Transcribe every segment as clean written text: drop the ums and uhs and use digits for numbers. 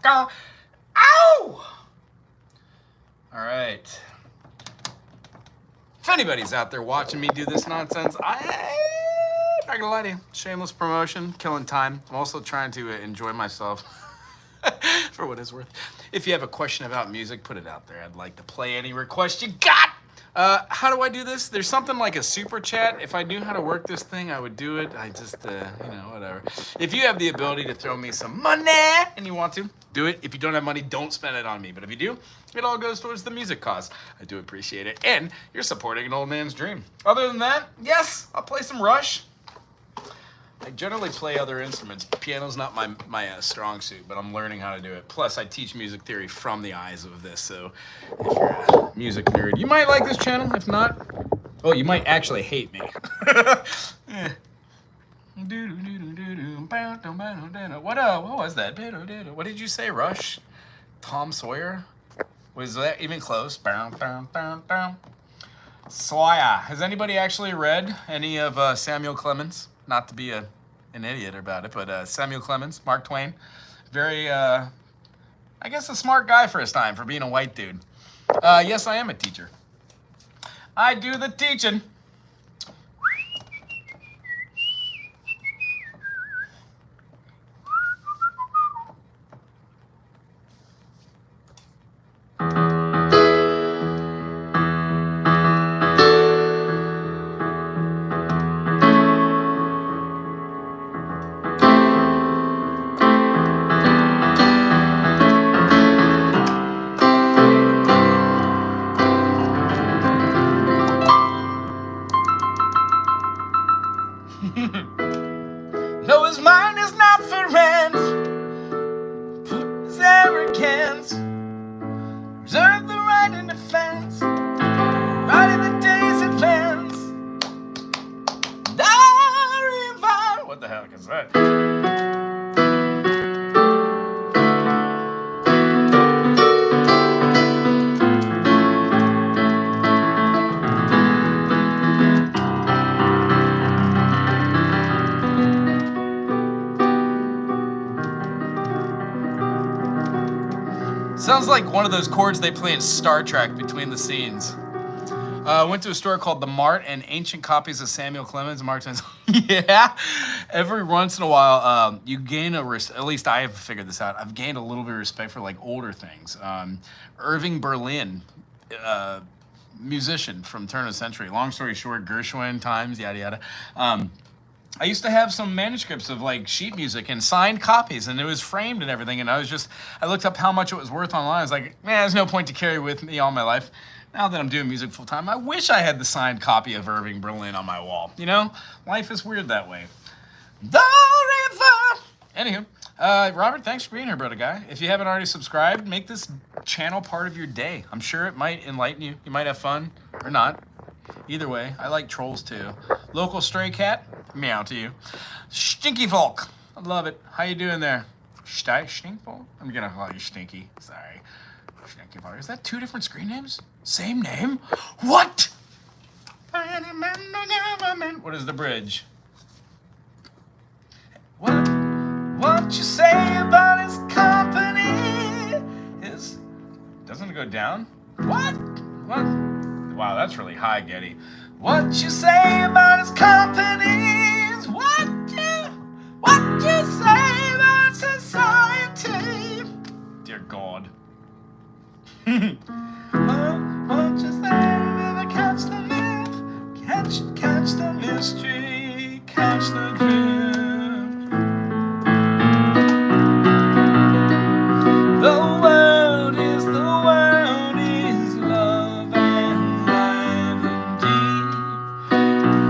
Ow! All right. If anybody's out there watching me do this nonsense, I'm not gonna lie to you. Shameless promotion, killing time. I'm also trying to enjoy myself for what it's worth. If you have a question about music, put it out there. I'd like to play any request you got. How do I do this? There's something like a super chat. If I knew how to work this thing, I would do it. I just, whatever. If you have the ability to throw me some money and you want to, do it. If you don't have money, don't spend it on me. But if you do, it all goes towards the music cause. I do appreciate it. And you're supporting an old man's dream. Other than that, yes, I'll play some Rush. I generally play other instruments. Piano's not my strong suit, but I'm learning how to do it. Plus, I teach music theory from the eyes of this, so if you're a music nerd, you might like this channel. If not, oh, you might actually hate me. What was that? What did you say, Rush? Tom Sawyer? Was that even close? Sawyer. Has anybody actually read any of Samuel Clemens? Not to be an idiot about it, but Samuel Clemens, Mark Twain. Very, I guess a smart guy for his time, for being a white dude. Yes, I am a teacher. I do the teaching. No, his mind is not for rent. His arrogance reserve the right in defense. Right in the days advance. What the heck is that? Sounds like one of those chords they play in Star Trek between the scenes. I went to a store called The Mart and ancient copies of Samuel Clemens and Mark Twain. Yeah, every once in a while, you gain at least I have figured this out. I've gained a little bit of respect for like older things. Irving Berlin, musician from turn of the century. Long story short, Gershwin times, yada yada. I used to have some manuscripts of like sheet music and signed copies, and it was framed and everything. And I looked up how much it was worth online. I was like, man, there's no point to carry with me all my life. Now that I'm doing music full time, I wish I had the signed copy of Irving Berlin on my wall. You know, life is weird that way. The river. Anywho, Robert, thanks for being here, brother guy. If you haven't already subscribed, make this channel part of your day. I'm sure it might enlighten you. You might have fun or not. Either way, I like trolls too. Local stray cat, meow to you. Stinky Volk, I love it. How you doing there? Stinkvolk? I'm gonna call you Stinky. Sorry. Stinky Volk. Is that two different screen names? Same name? What? What is the bridge? What you say about his company is... Doesn't it go down? What? Wow, that's really high, Getty. What you say about his companies? What you say about society? Dear God. What you say about catch the myth, catch the mystery, catch the drift. The world is love and life indeed.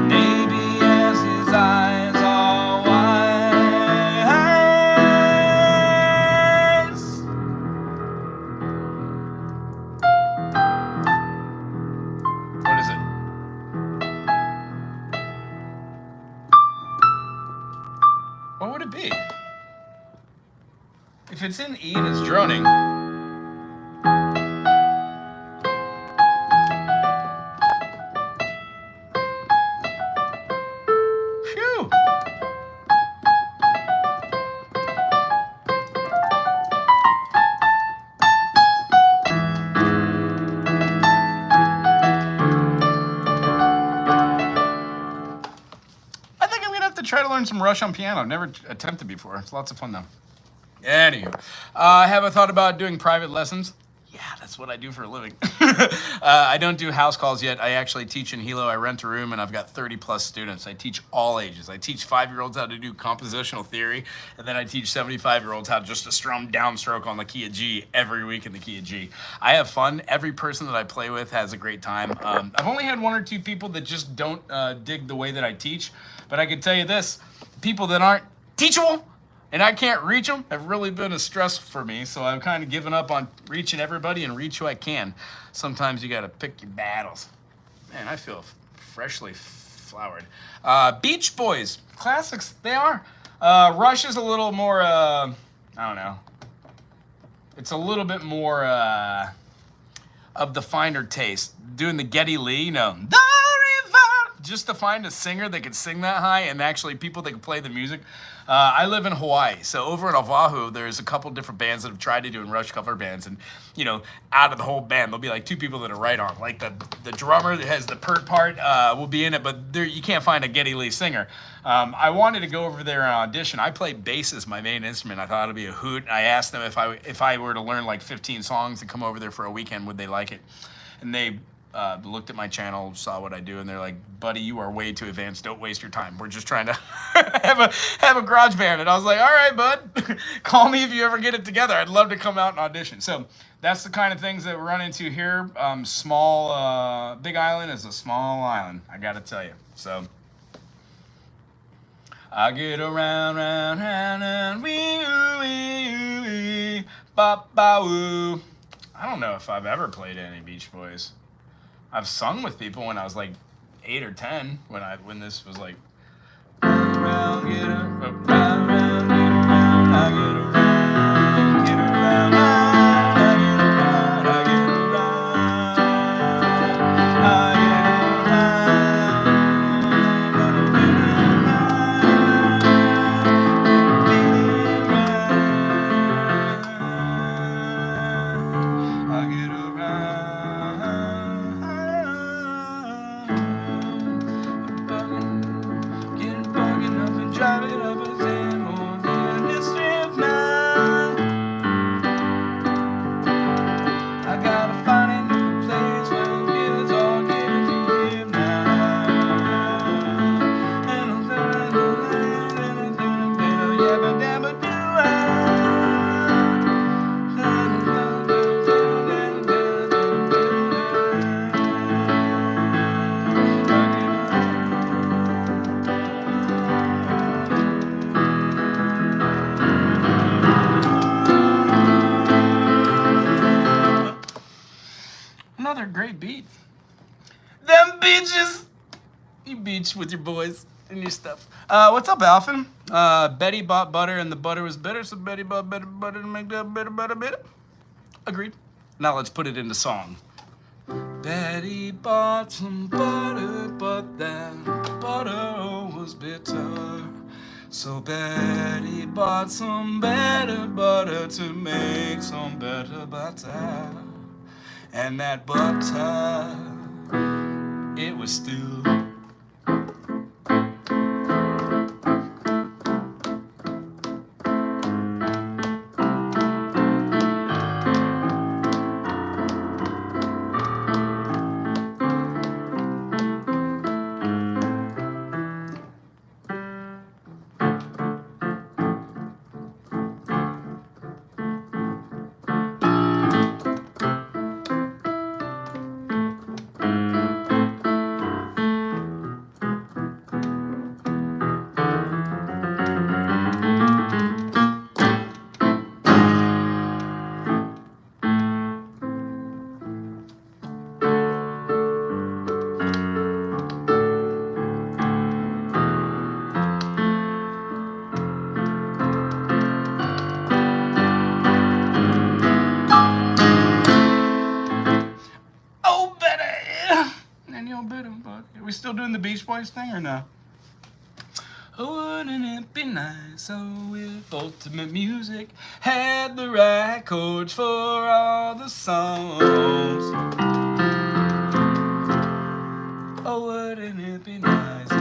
Maybe as his eyes are wise. What is it? What would it be? If it's in E and it's droning. Phew. I think I'm gonna have to try to learn some Rush on piano. I've never attempted before. It's lots of fun though. Anywho, I have a thought about doing private lessons. Yeah, that's what I do for a living. I don't do house calls yet. I actually teach in Hilo. I rent a room and I've got 30 plus students. I teach all ages. I teach 5-year-olds how to do compositional theory, and then I teach 75-year-olds how just to strum downstroke on the key of G every week in the key of G. I have fun. Every person that I play with has a great time. I've only had 1 or 2 people that just don't dig the way that I teach, but I can tell you this, people that aren't teachable and I can't reach them have really been a stress for me, so I've kind of given up on reaching everybody and reach who I can. Sometimes you gotta pick your battles. Man, I feel freshly flowered. Beach Boys, classics, they are. Rush is a little more, I don't know. It's a little bit more of the finer taste. Doing the Geddy Lee, you know, the river. Just to find a singer that could sing that high and actually people that can play the music. I live in Hawaii, so over in Oahu, there's a couple different bands that have tried to do Rush cover bands, and you know, out of the whole band, there'll be like 2 people that are right on. Like the drummer that has the pert part will be in it, but there you can't find a Geddy Lee singer. I wanted to go over there and audition. I play bass as my main instrument. I thought it'd be a hoot. I asked them if I were to learn like 15 songs and come over there for a weekend, would they like it? And they looked at my channel, saw what I do, and they're like, buddy, you are way too advanced. Don't waste your time. We're just trying to have a garage band. And I was like, all right, bud, call me if you ever get it together. I'd love to come out and audition. So that's the kind of things that we run into here. Big Island is a small island, I got to tell you. So I get around, and wee, bop, ba, woo. I don't know if I've ever played any Beach Boys. I've sung with people when I was like 8 or 10, when this was like around, get around, get around, I get around, get around, I get around, I get around, I another great beat. Them beaches. You beach with your boys and your stuff. What's up, Alphin? Betty bought butter and the butter was bitter, so Betty bought better butter to make that butter bitter. Agreed. Now let's put it into song. Betty bought some butter, but that butter was bitter. So Betty bought some better butter to make some better butter. And that butter, it was still Are we still doing the Beach Boys thing or no? Oh, wouldn't it be nice if ultimate music had the right chords for all the songs? Oh, wouldn't it be nice if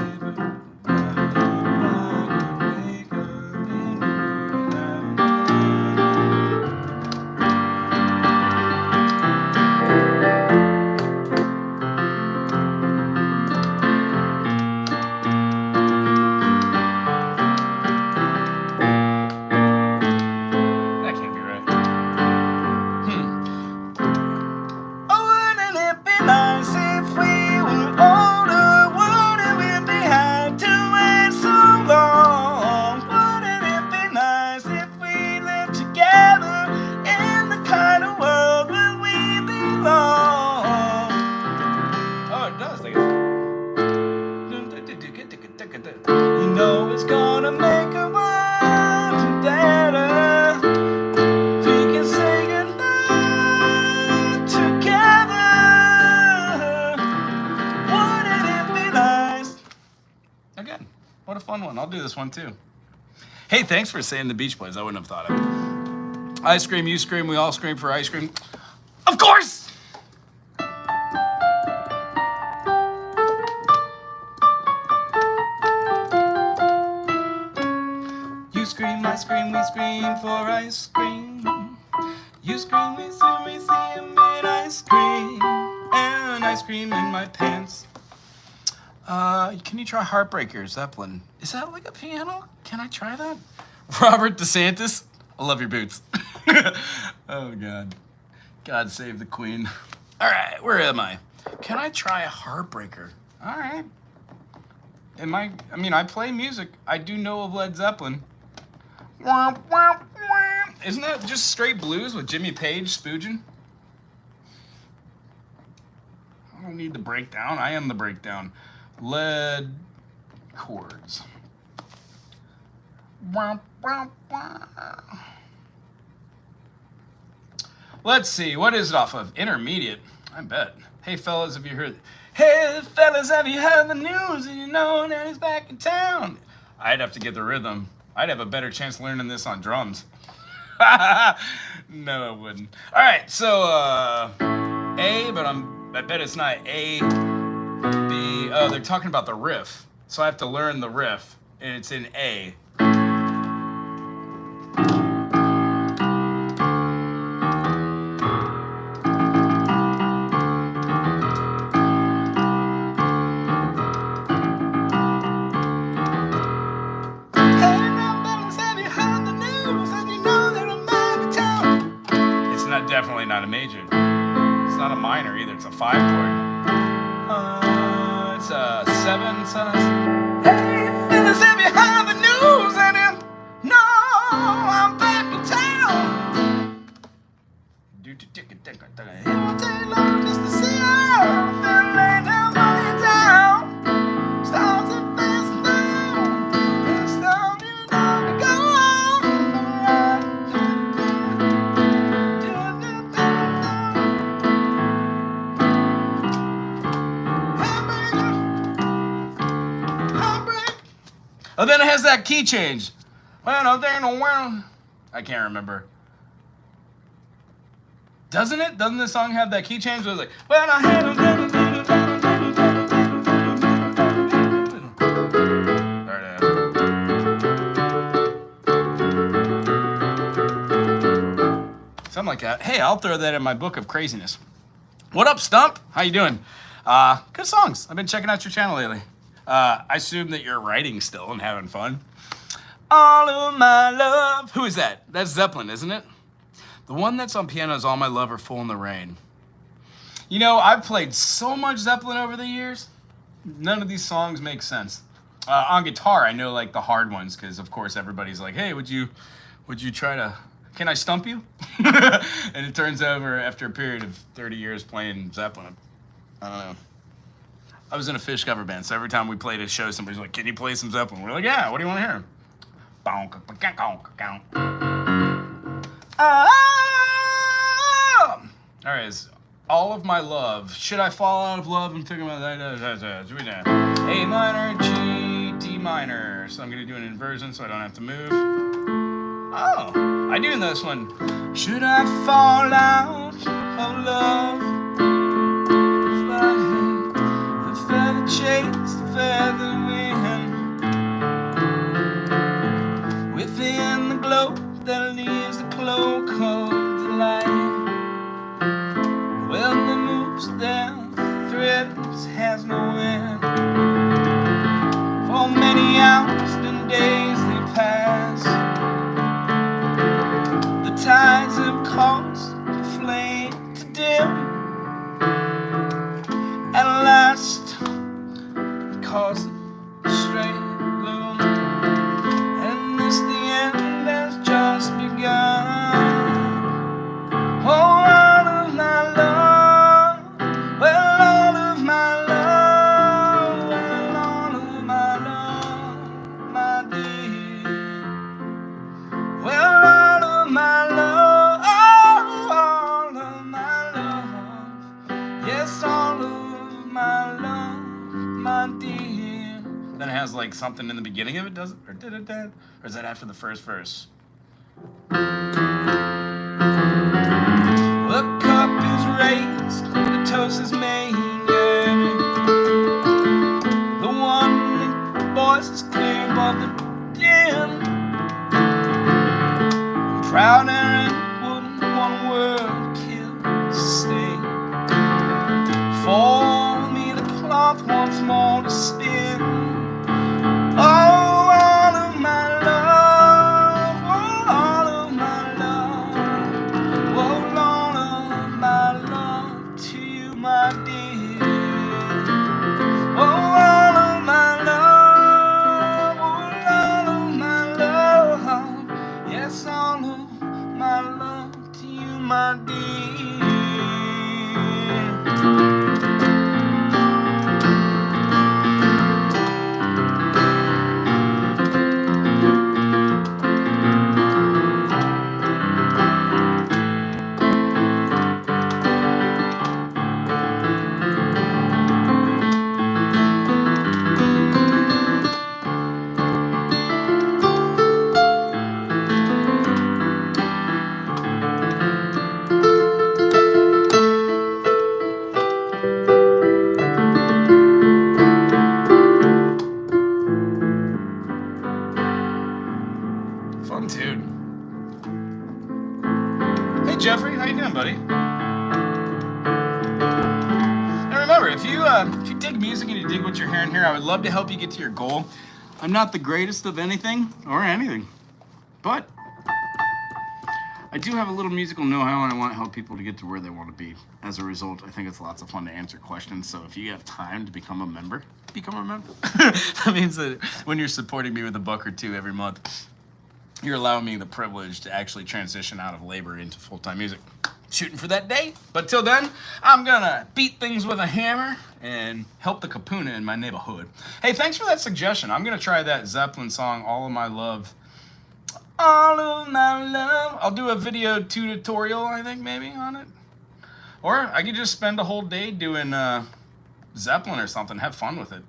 do this one too. Hey, thanks for saying the Beach Boys. I wouldn't have thought of it. I scream, you scream, we all scream for ice cream. Of course! You scream, I scream, we scream for ice cream. You scream, we scream, we scream in ice cream. And ice cream in my pants. Can you try Heartbreaker, Zeppelin? Is that like a piano? Can I try that? Robert DeSantis, I love your boots. Oh, God. God save the Queen. All right, where am I? Can I try a Heartbreaker? All right. I mean, I play music. I do know of Led Zeppelin. Isn't that just straight blues with Jimmy Page spooging? I don't need the breakdown. I am the breakdown. Lead chords. Let's see, what is it off of? Intermediate, I bet. Hey fellas, have you heard? Hey fellas, have you heard the news? And you know that he's back in town. I'd have to get the rhythm. I'd have a better chance learning this on drums. No, I wouldn't. All right, so A, but I bet it's not A, B. Oh, they're talking about the riff, so I have to learn the riff, and it's in A. Definitely not a major. It's not a minor either. It's a 5 chord. It's a 7. So hey, fellas, have you heard the news? And then, no, I'm back in town. It won't take long just to see her. Then lay down by your town. Stars are passing down. And stop you down to go on. Oh, then it has that key change. I can't remember. Doesn't it? Doesn't the song have that key change? Where it's like, well, I had something like that. Hey, I'll throw that in my book of craziness. What up, Stump? How you doing? Good songs. I've been checking out your channel lately. I assume that you're writing still and having fun. All of my love. Who is that? That's Zeppelin, isn't it? The one that's on piano is All My Love or Fool in the Rain. You know, I've played so much Zeppelin over the years. None of these songs make sense. On guitar, I know like the hard ones because, of course, everybody's like, hey, would you try to, can I stump you? And it turns over after a period of 30 years playing Zeppelin. I don't know. I was in a Fish cover band, so every time we played a show, somebody's like, can you play some Zeppelin? We're like, yeah, what do you want to hear? All right, it's All of My Love. Should I fall out of love and figure out that? A minor, G, D minor. So I'm going to do an inversion so I don't have to move. Oh, I do in this one. Should I fall out of love? Feather chase the feather wind within the glow that leaves the cloak of delight. When the moves down, threads has no end. For many hours and days they pass. The tides have caused the flame to dim. At last, cause the straight bloom, and this the end has just begun. Oh, all of my love, well, all of my love, well, all of my love, my dear, well, all of my love, oh, all of my love. has like something in the beginning of it, does it? Or da-da-da? Or is that after the first verse? The cup is raised, the toast is made, yeah. The one voice is clear above the dim. I'm proud and wouldn't one word kill, stay. For me the cloth once more to spin. Oh, all of my love, oh, all of my love, oh, all of my love to you, my dear. Oh, all of my love, oh, all of my love, yes, all of my love to you, my dear. Fun tune. Hey Jeffrey, how you doing, buddy? And remember, if you dig music and you dig what you're hearing here, I would love to help you get to your goal. I'm not the greatest of anything or anything, but I do have a little musical know-how, and I want to help people to get to where they want to be. As a result, I think it's lots of fun to answer questions. So if you have time to become a member, become a member. That means that when you're supporting me with $1 or $2 every month, you're allowing me the privilege to actually transition out of labor into full-time music. Shooting for that day. But till then, I'm gonna beat things with a hammer and help the kapuna in my neighborhood. Hey, thanks for that suggestion. I'm gonna try that Zeppelin song, All of My Love. All of my love. I'll do a video tutorial, I think, maybe, on it. Or I could just spend a whole day doing Zeppelin or something. Have fun with it,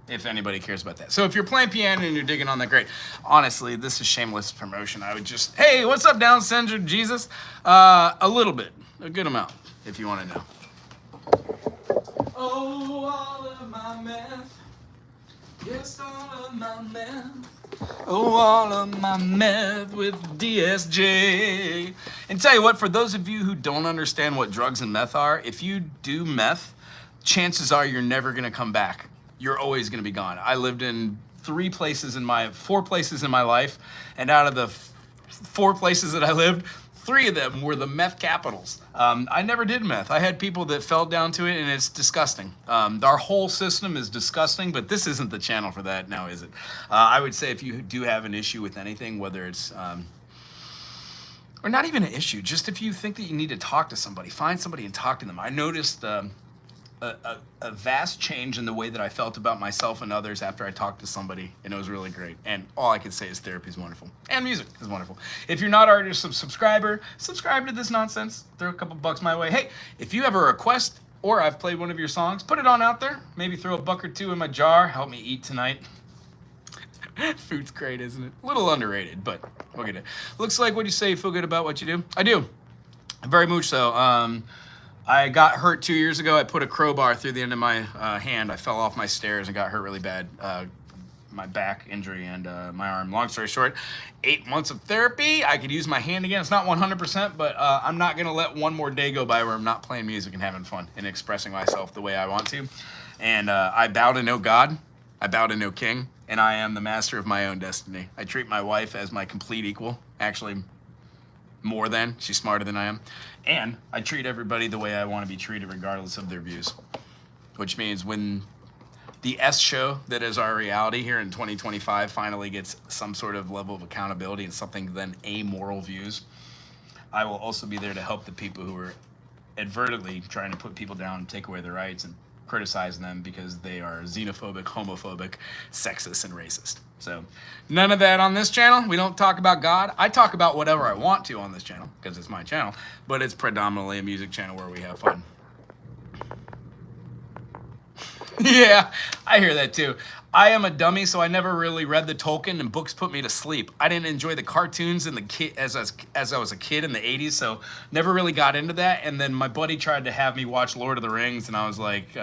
if anybody cares about that. So if you're playing piano and you're digging on that, great. Honestly, this is shameless promotion. I would just, hey, what's up, Down Syndrome Jesus? A little bit, a good amount, if you want to know. Oh, all of my meth. Yes, all of my meth. Oh, all of my meth with DSJ. And tell you what, for those of you who don't understand what drugs and meth are, if you do meth, chances are you're never gonna come back. You're always gonna be gone. I lived in 4 places in my life, and out of the 4 places that I lived, 3 of them were the meth capitals. I never did meth. I had people that fell down to it, and it's disgusting. Our whole system is disgusting, but this isn't the channel for that now, is it? I would say if you do have an issue with anything, whether it's, or not even an issue, just if you think that you need to talk to somebody, find somebody and talk to them. I noticed a vast change in the way that I felt about myself and others after I talked to somebody, and it was really great. And all I can say is therapy is wonderful, and music is wonderful. If you're not already a subscriber, subscribe to this nonsense. Throw a couple bucks my way. Hey, if you have a request or I've played one of your songs, put it on out there. Maybe throw $1 or $2 in my jar. Help me eat tonight. Food's great, isn't it? A little underrated, but we'll get it. Looks like what you say, you feel good about what you do? I do, very much so. I got hurt 2 years ago. I put a crowbar through the end of my hand. I fell off my stairs and got hurt really bad. My back injury and my arm. Long story short, 8 months of therapy. I could use my hand again. It's not 100%, but I'm not gonna let one more day go by where I'm not playing music and having fun and expressing myself the way I want to. And I bow to no God. I bow to no king. And I am the master of my own destiny. I treat my wife as my complete equal. Actually, more than. She's smarter than I am. And I treat everybody the way I want to be treated regardless of their views. Which means when the S show that is our reality here in 2025 finally gets some sort of level of accountability and something than amoral views, I will also be there to help the people who are advertently trying to put people down and take away their rights and criticize them because they are xenophobic, homophobic, sexist, and racist. So none of that on this channel. We don't talk about God. I talk about whatever I want to on this channel because it's my channel, but it's predominantly a music channel where we have fun. Yeah, I hear that too. I am a dummy, so I never really read the Tolkien, and books put me to sleep. I didn't enjoy the cartoons and the kid as I was a kid in the '80s, so never really got into that. And then my buddy tried to have me watch Lord of the Rings, and I was like,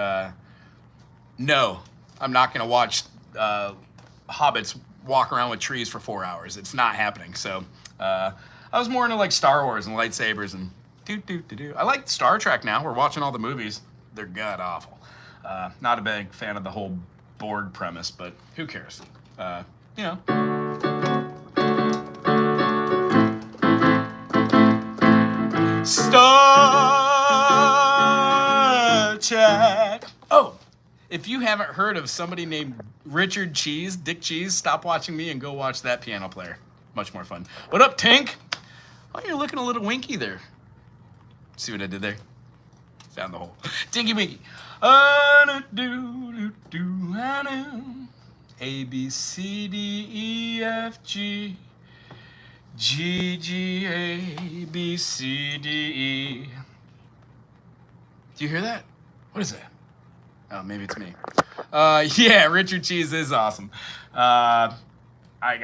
no, I'm not gonna watch hobbits walk around with trees for 4 hours. It's not happening. So I was more into like Star Wars and lightsabers and do. I like Star Trek now. We're watching all the movies. They're god awful. Not a big fan of the whole Borg premise, but who cares? You know. Star Trek. Oh, if you haven't heard of somebody named Richard Cheese, Dick Cheese, stop watching me and go watch that piano player. Much more fun. What up, Tank? Oh, you're looking a little winky there. See what I did there? Found the hole. Tinky Winky. A, B, C, D, E, F, G, G, G, A, B, C, D, E. Do you hear that? What is that? Oh, maybe it's me. Yeah, Richard Cheese is awesome. I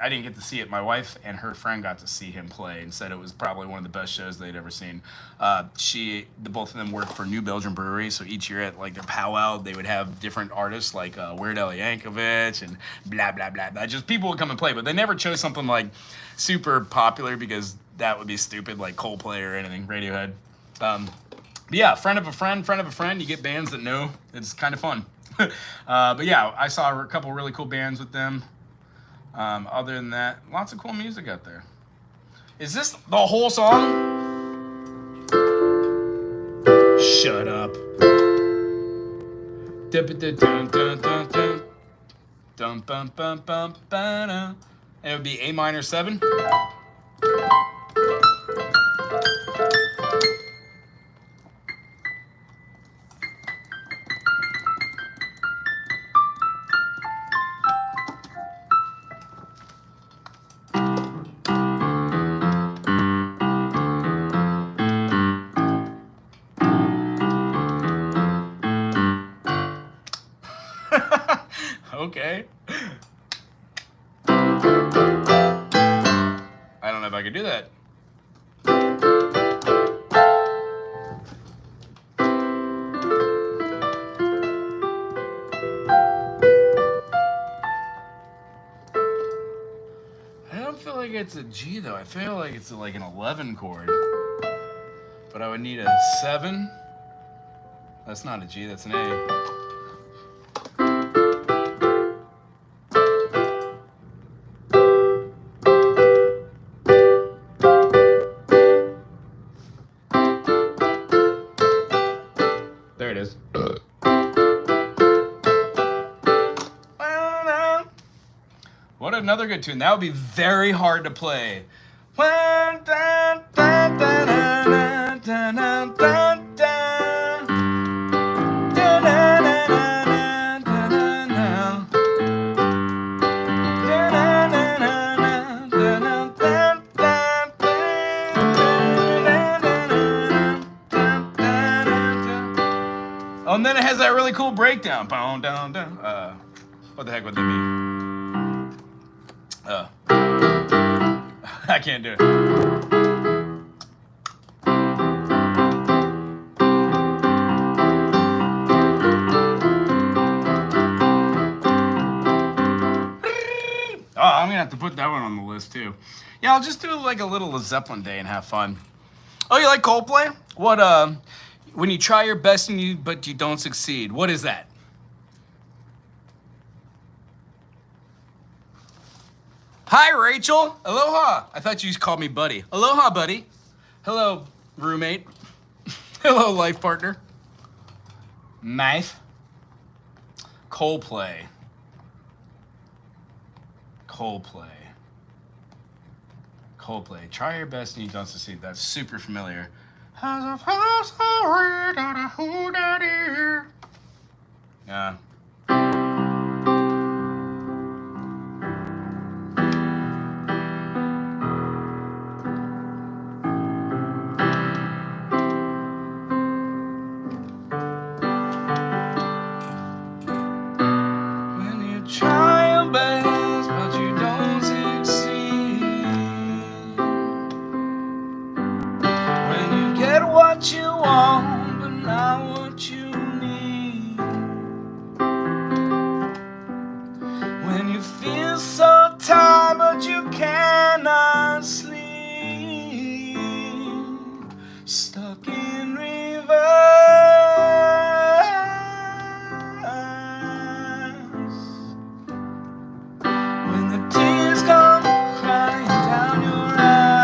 didn't get to see it. My wife and her friend got to see him play and said it was probably one of the best shows they'd ever seen. Both of them worked for New Belgium Brewery, so each year at like their powwow, they would have different artists like Weird Al Yankovic and blah, blah, blah, blah. Just people would come and play, but they never chose something like super popular because that would be stupid, like Coldplay or anything, Radiohead. But yeah, friend of a friend, you get bands that know. It's kind of fun. But yeah, I saw a couple really cool bands with them. Other than that, lots of cool music out there. Is this the whole song? Shut up. It would be A minor 7. Okay. I don't know if I could do that. I don't feel like it's a G though. I feel like it's like an 11 chord. But I would need a 7. That's not a G, that's an A. There it is. What another good tune. That would be very hard to play. Oh, and then it has that really cool breakdown. What the heck would that be? I can't do it. Oh, I'm gonna have to put that one on the list too. Yeah, I'll just do like a little Zeppelin day and have fun. Oh, you like Coldplay? What, when you try your best but you don't succeed, what is that? Hi, Rachel. Aloha. I thought you called me buddy. Aloha, buddy. Hello, roommate. Hello, life partner. Knife. Coldplay. Coldplay. Try your best and you don't succeed. That's super familiar. Yeah. what you want, but not what you need. When you feel so tired but you cannot sleep, stuck in reverse. When the tears come crying down your eyes,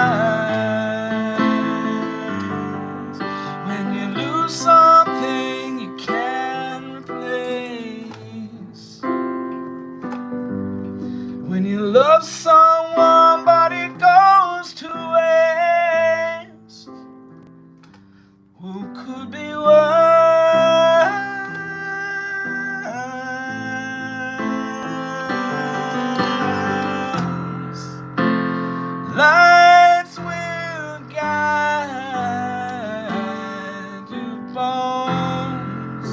when you lose something you can't replace, when you love someone but it goes to waste, who could be worse? Lights will guide your bones,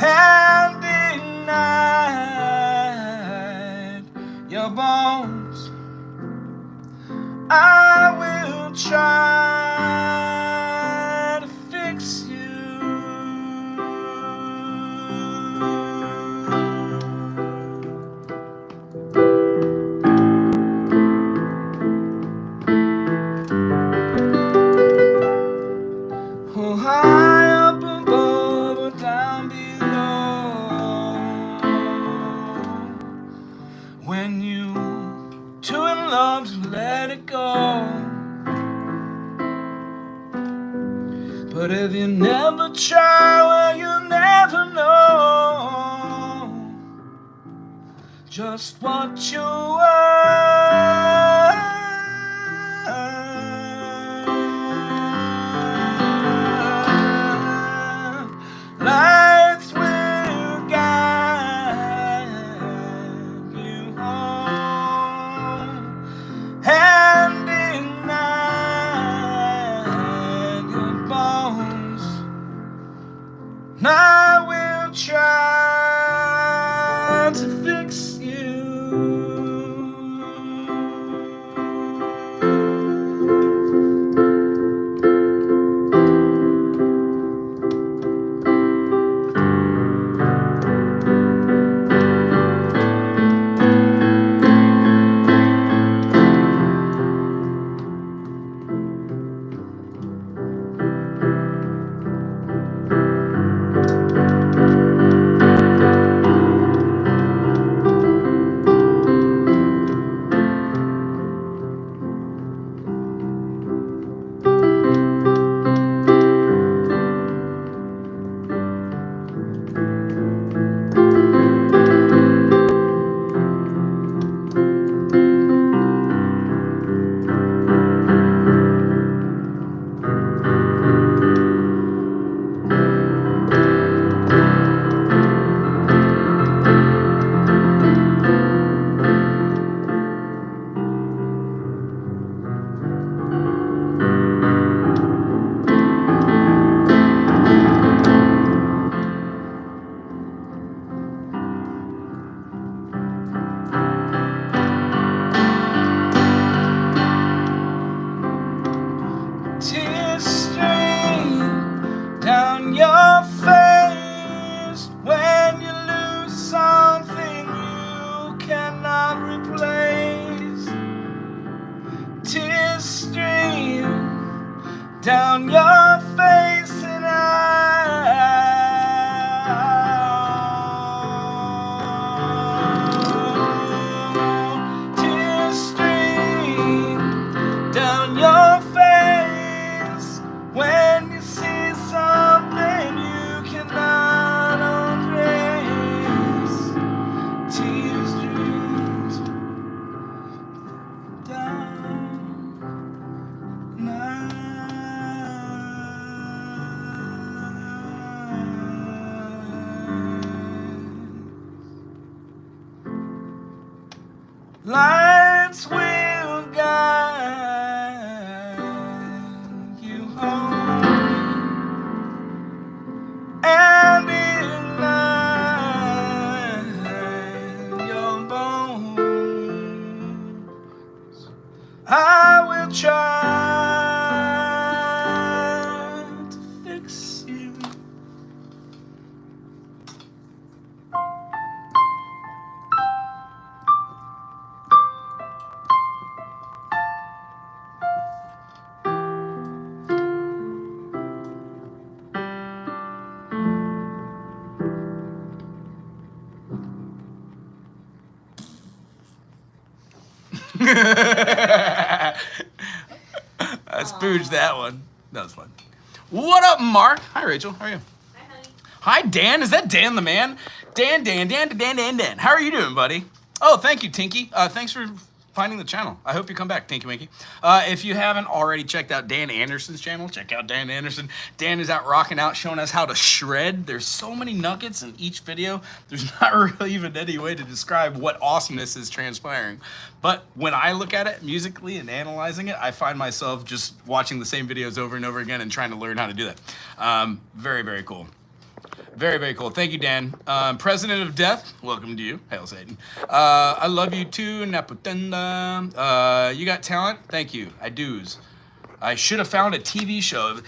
and ignite your bones. I will try to fix you. Oh, high up above or down below, when you too in love to let it go. But if you never try, well, you'll never know just what you are. Lights will guide you home, and ignite your bones. And I will try to fix you. Tears stream down your face when you lose something you cannot replace. Tears stream down your face, and tears stream down your face when you see something you cannot erase. Tears stream down now. Lights will guide you home, and ignite your bones. I will try I spooged that one. That was fun. What up, Mark? Hi, Rachel. How are you? Hi, honey. Hi, Dan. Is that Dan the man? Dan. How are you doing, buddy? Oh, thank you, Tinky. Thanks for finding the channel. I hope you come back, Tinky Winky. If you haven't already checked out Dan Anderson's channel, check out Dan Anderson. Dan is out rocking out, showing us how to shred. There's so many nuggets in each video. There's not really even any way to describe what awesomeness is transpiring. But when I look at it musically and analyzing it, I find myself just watching the same videos over and over again and trying to learn how to do that. Very, very cool. Very, very cool. Thank you, Dan. President of Death, welcome to you. Hail Satan. I love you too, Naputenda. You got talent? Thank you. I do's. I should have found a TV show.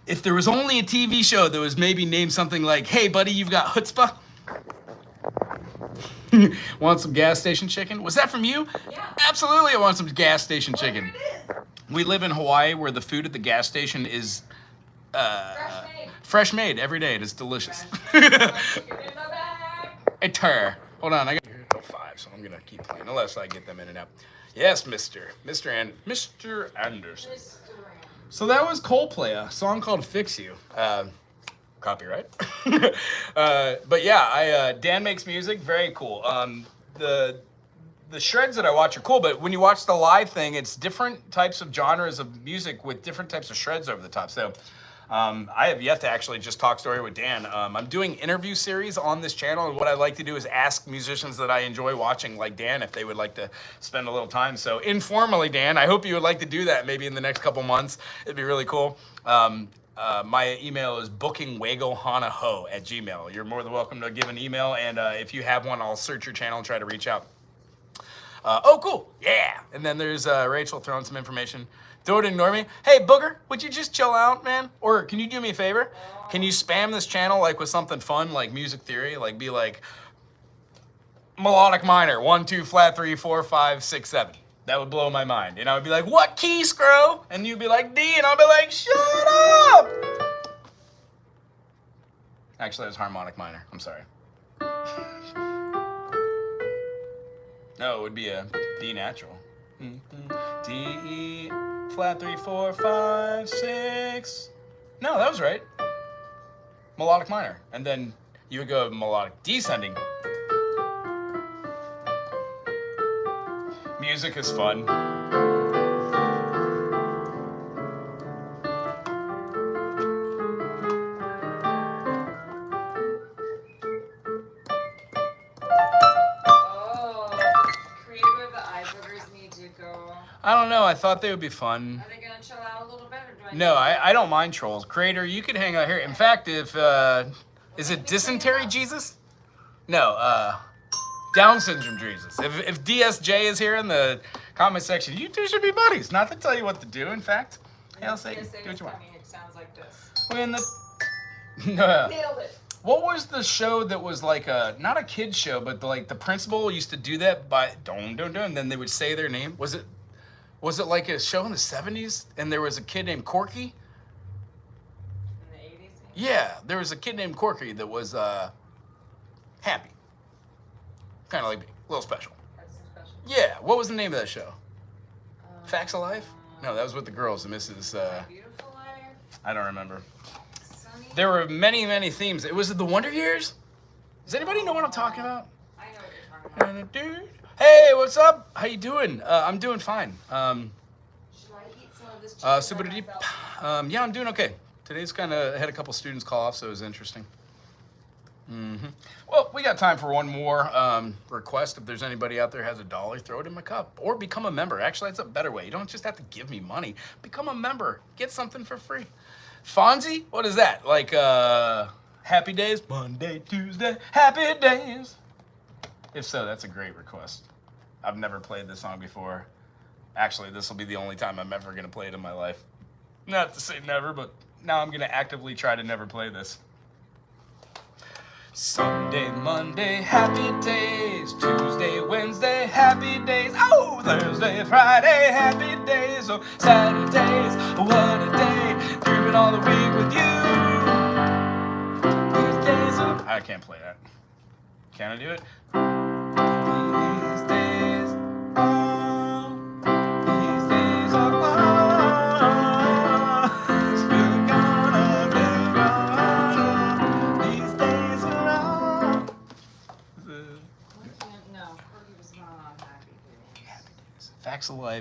If there was only a TV show that was maybe named something like, hey, buddy, you've got chutzpah? Want some gas station chicken? Was that from you? Yeah. Absolutely, I want some gas station chicken. We live in Hawaii where the food at the gas station is fresh made every day. It is delicious. Hold on, I got till 5, so I'm gonna keep playing unless I get them in and out. Yes, Mr. Anderson. So that was Coldplay, a song called "Fix You." Copyright. But yeah, Dan makes music. Very cool. The shreds that I watch are cool, but when you watch the live thing, it's different types of genres of music with different types of shreds over the top. So I have yet to actually just talk story with Dan. I'm doing interview series on this channel, and what I like to do is ask musicians that I enjoy watching, like Dan, if they would like to spend a little time. So informally, Dan, I hope you would like to do that maybe in the next couple months. It'd be really cool. My email is bookingwagohanaho@gmail.com. You're more than welcome to give an email, and if you have one, I'll search your channel and try to reach out. Oh, cool. Yeah. And then there's Rachel throwing some information. Don't ignore me. Hey, Booger, would you just chill out, man? Or can you do me a favor? Can you spam this channel like with something fun, like music theory? Like be like melodic minor, 1, 2, flat 3, 4, 5, 6, 7. That would blow my mind. And I would be like, what key, Scro? And you'd be like, D, and I'll be like, shut up! Actually, that was harmonic minor. I'm sorry. No, it would be a D natural. D, E, flat 3, 4, 5, 6. No, that was right. Melodic minor. And then you would go melodic descending. Music is fun. I don't know. I thought they would be fun. Are they gonna chill out a little bit, or do I? No, I don't mind trolls. Creator, you could hang out here. In fact, if is it dysentery Jesus? No, Down syndrome Jesus. If DSJ is here in the comment section, you two should be buddies. Not to tell you what to do. In fact, hey, I'll say do what you want. It sounds like this. When the no. Nailed it. What was the show that was like a not a kid show, but the principal used to do that by and then they would say their name. Was it like a show in the 70s and there was a kid named Corky? In the 80s? Yeah, there was a kid named Corky that was happy. Kind of like me, a little special. That's special. Yeah, what was the name of that show? Facts of Life? No, that was with the girls, the Mrs. Beautiful Life? I don't remember. Sunny? There were many, many themes. It was the Wonder Years? Does anybody know what I'm talking about? I know what you're talking about. Dude. Hey, what's up? How you doing? I'm doing fine. Should I eat some of this chicken Super by deep. myself? Yeah, I'm doing okay. Today's kind of had a couple students call off, so it was interesting. Well, we got time for one more request. If there's anybody out there who has $1, throw it in my cup or become a member. Actually, that's a better way. You don't just have to give me money. Become a member. Get something for free. Fonzie, what is that? Like Happy Days? Monday, Tuesday, Happy Days. If so, that's a great request. I've never played this song before. Actually, this will be the only time I'm ever going to play it in my life. Not to say never, but now I'm going to actively try to never play this. Sunday, Monday, happy days. Tuesday, Wednesday, happy days. Oh, Thursday, Friday, happy days. Oh, Saturdays, what a day. Grooving all the week with you. These days, I can't play that. Can I do it? These days,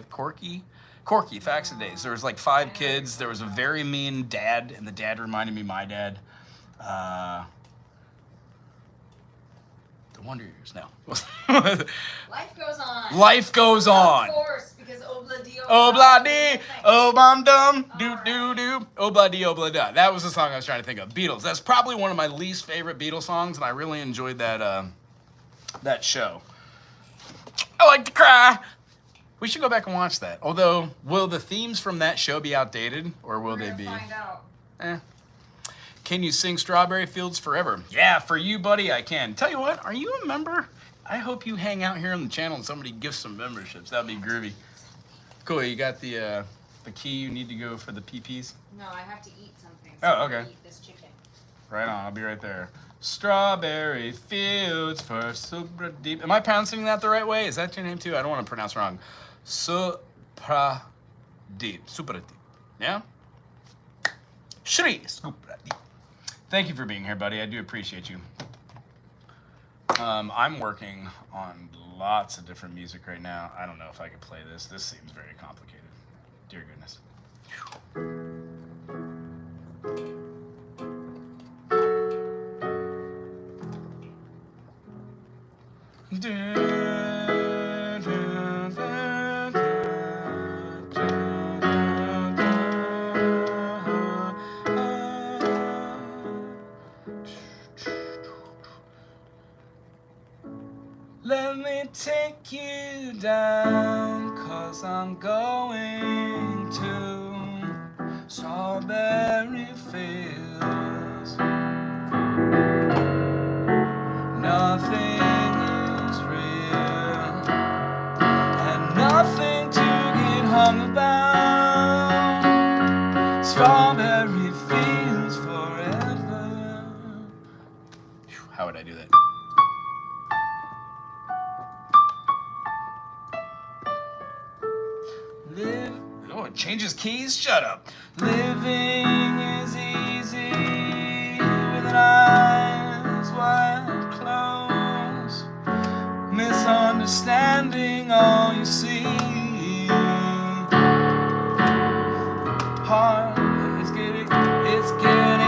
5 Corky Facts and Days. There was like 5 kids. There was a very mean dad, and the dad reminded me of my dad. The Wonder Years. No. Life goes on. Life goes on. Of course, because obla-dee, Obla-dee, oh-bum-dum, do-do-do, obla-dee, obla-da. That was the song I was trying to think of. Beatles. That's probably one of my least favorite Beatles songs, and I really enjoyed that show. I like to cry. We should go back and watch that. Although, will the themes from that show be outdated, or will they be? Find out. Can you sing Strawberry Fields Forever? Yeah, for you, buddy, I can. Tell you what, are you a member? I hope you hang out here on the channel and somebody gives some memberships. That'd be groovy. Cool, you got the key you need to go for the PPs? No, I have to eat something. So Oh, okay. I'm gonna eat this chicken. Right on, I'll be right there. Strawberry Fields for Supra Deep. Am I pronouncing that the right way? Is that your name too? I don't want to pronounce wrong. Supra Deep. Supra Deep. Yeah? Shri Supra Deep. Thank you for being here, buddy. I do appreciate you. I'm working on lots of different music right now. I don't know if I could play this. This seems very complicated. Dear goodness. Let me take you down, 'cause I'm going to strawberry fields. Nothing is real, and nothing to get hung about. Strawberry fields forever. How would I do that? Oh, it changes keys? Shut up. Living is easy with eyes wide closed. Misunderstanding all you see. Hard, it's getting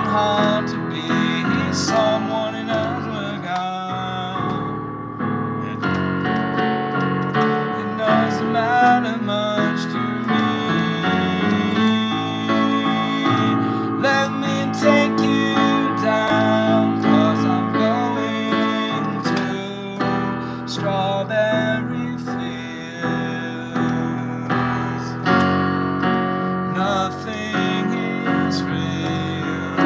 hard to be someone in us work out. It doesn't matter much to me. Let me take you down, 'cause I'm going to strawberry fields. Nothing is real,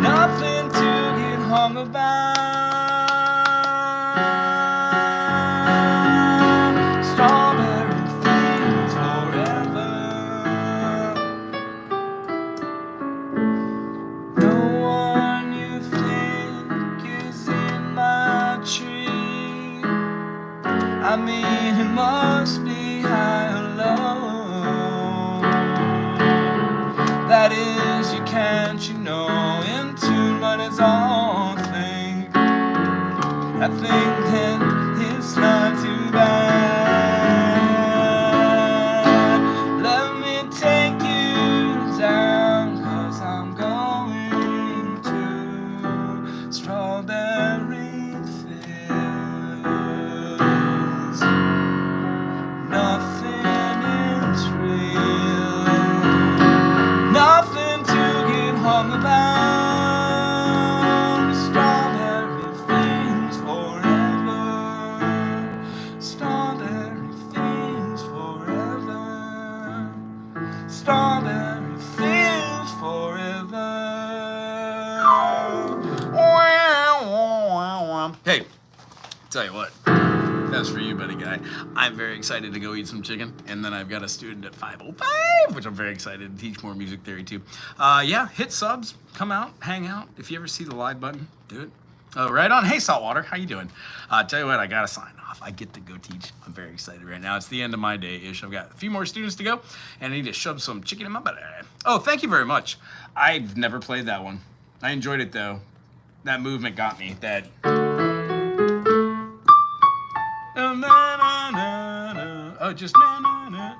nothing to get hung about. Strawberry fields forever. No one you think is in my tree. I mean, it must be high or low. That is, you can't, you know, in tune, but it's all think. I think that it's not too bad. Let me take you down, 'cause I'm going to strawberry fields. Nothing is real, nothing to get hung about. Strawberry fields forever. Strawberry fields forever. Strawberry fields forever. Hey, tell you what. That's for you, buddy guy. I'm very excited to go eat some chicken, and then I've got a student at 5:05, which I'm very excited to teach more music theory too. Yeah, hit subs, come out, hang out. If you ever see the live button, do it. Oh, right on. Hey, Saltwater, how you doing? Tell you what, I gotta sign off. I get to go teach. I'm very excited right now. It's the end of my day-ish. I've got a few more students to go, and I need to shove some chicken in my butt. Oh, thank you very much. I've never played that one. I enjoyed it though. That movement got me. That. Oh, just na.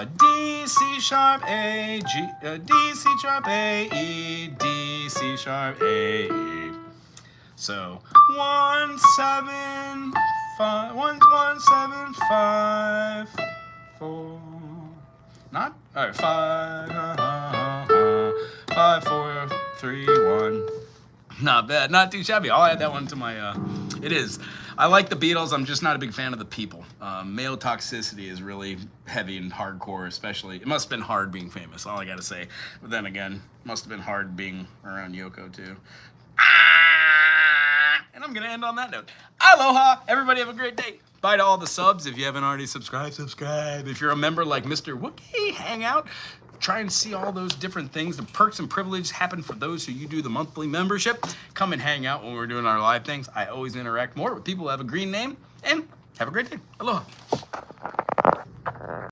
D, C sharp, A, G, D, C sharp, A, E, D, C sharp, A, E. So 1 7 5 1 1 7 5 4. Not all right. 5 4 3 1. Not bad. Not too shabby. I'll add that one to my. It is. I like the Beatles. I'm just not a big fan of the people. Male toxicity is really heavy and hardcore, especially. It must have been hard being famous. All I gotta say. But then again, must have been hard being around Yoko too. And I'm gonna end on that note. Aloha! Everybody have a great day. Bye to all the subs. If you haven't already subscribed, subscribe. If you're a member like Mr. Wookie, hang out. Try and see all those different things. The perks and privileges happen for those who you do the monthly membership. Come and hang out when we're doing our live things. I always interact more with people who have a green name. And have a great day. Aloha.